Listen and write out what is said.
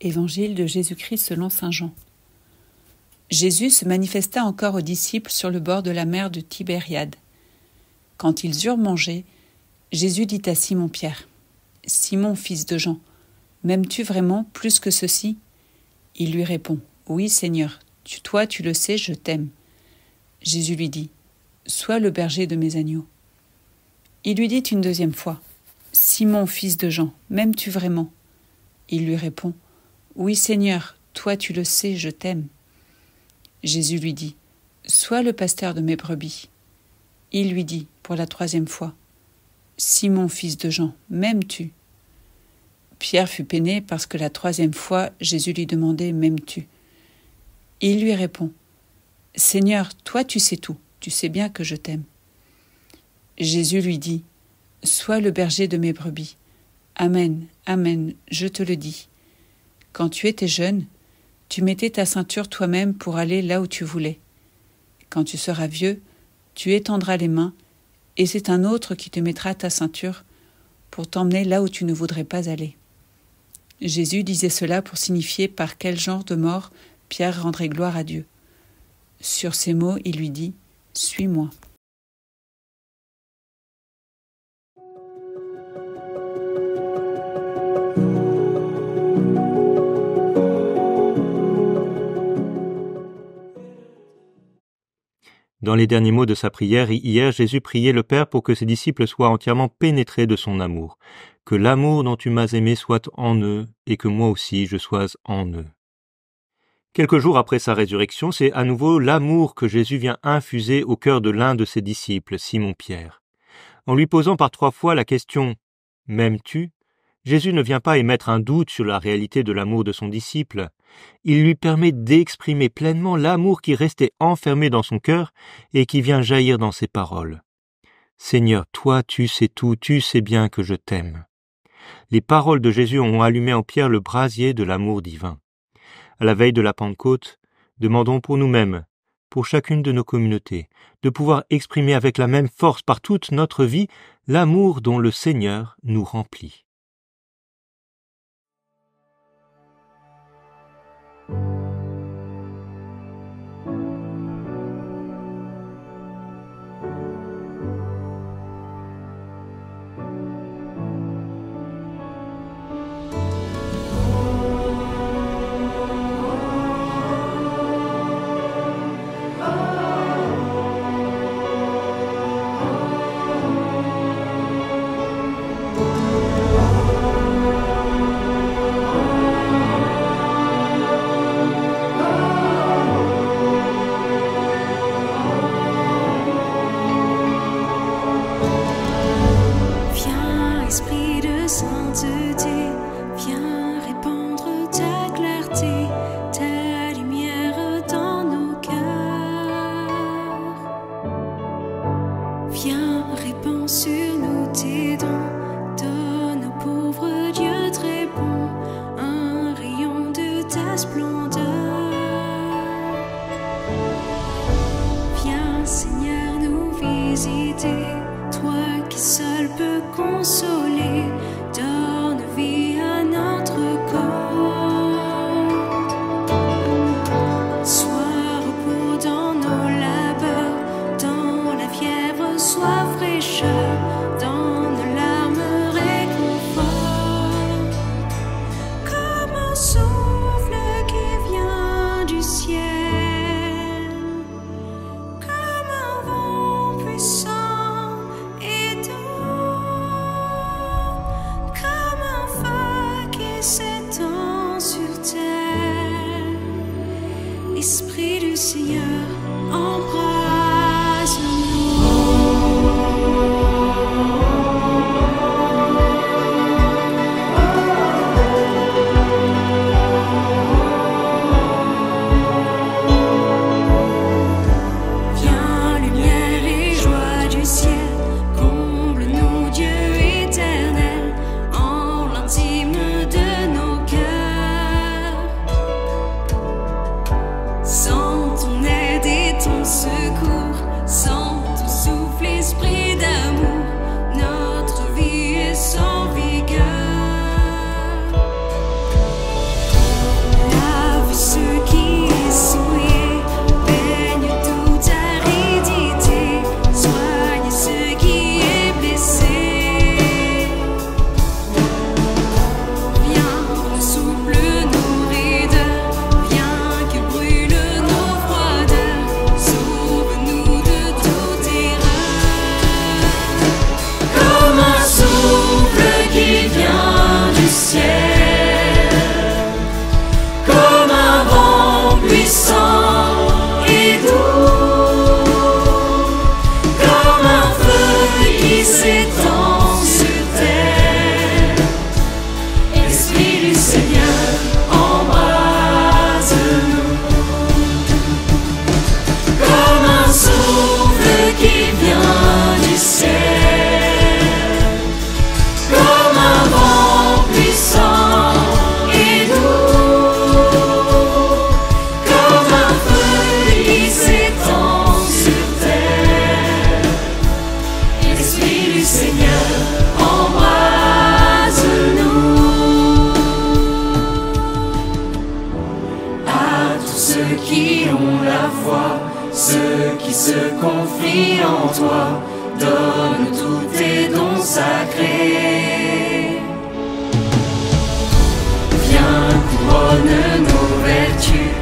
Évangile de Jésus-Christ selon saint Jean. Jésus se manifesta encore aux disciples sur le bord de la mer de Tibériade. Quand ils eurent mangé, Jésus dit à Simon-Pierre : « Simon, fils de Jean, m'aimes-tu vraiment plus que ceci ?» Il lui répond : « Oui, Seigneur, toi tu le sais, je t'aime. » Jésus lui dit : « Sois le berger de mes agneaux. » Il lui dit une deuxième fois : « Simon, fils de Jean, m'aimes-tu vraiment ?» Il lui répond : « Oui, Seigneur, toi tu le sais, je t'aime. » Jésus lui dit : « Sois le pasteur de mes brebis. » Il lui dit pour la troisième fois : « Simon, fils de Jean, m'aimes-tu » Pierre fut peiné parce que la troisième fois Jésus lui demandait : « M'aimes-tu » Il lui répond : « Seigneur, toi tu sais tout, tu sais bien que je t'aime. » Jésus lui dit : « Sois le berger de mes brebis. Amen, amen, je te le dis. Quand tu étais jeune, tu mettais ta ceinture toi-même pour aller là où tu voulais. Quand tu seras vieux, tu étendras les mains, et c'est un autre qui te mettra ta ceinture pour t'emmener là où tu ne voudrais pas aller. » Jésus disait cela pour signifier par quel genre de mort Pierre rendrait gloire à Dieu. Sur ces mots, il lui dit : « Suis-moi. » Dans les derniers mots de sa prière, hier, Jésus priait le Père pour que ses disciples soient entièrement pénétrés de son amour, que l'amour dont tu m'as aimé soit en eux, et que moi aussi je sois en eux. Quelques jours après sa résurrection, c'est à nouveau l'amour que Jésus vient infuser au cœur de l'un de ses disciples, Simon-Pierre. En lui posant par 3 fois la question « M'aimes-tu ?», Jésus ne vient pas émettre un doute sur la réalité de l'amour de son disciple. Il lui permet d'exprimer pleinement l'amour qui restait enfermé dans son cœur et qui vient jaillir dans ses paroles. « Seigneur, toi tu sais tout, tu sais bien que je t'aime. » Les paroles de Jésus ont allumé en Pierre le brasier de l'amour divin. À la veille de la Pentecôte, demandons pour nous-mêmes, pour chacune de nos communautés, de pouvoir exprimer avec la même force par toute notre vie l'amour dont le Seigneur nous remplit. Toi qui seul peux consoler, donne vie à notre corps. Sois repos dans nos labeurs, dans la fièvre, sois fraîcheur, dans nos larmes réconfort. Comme un souffle qui vient du ciel, comme un vent puissant. Esprit du Seigneur, viens, lumière et joie du ciel, comble-nous, Dieu éternel, en l'intime de nos cœurs. Sans ton aide et ton ceux qui ont la foi, ceux qui se confient en toi, donne tous tes dons sacrés. Viens, couronne nos vertus,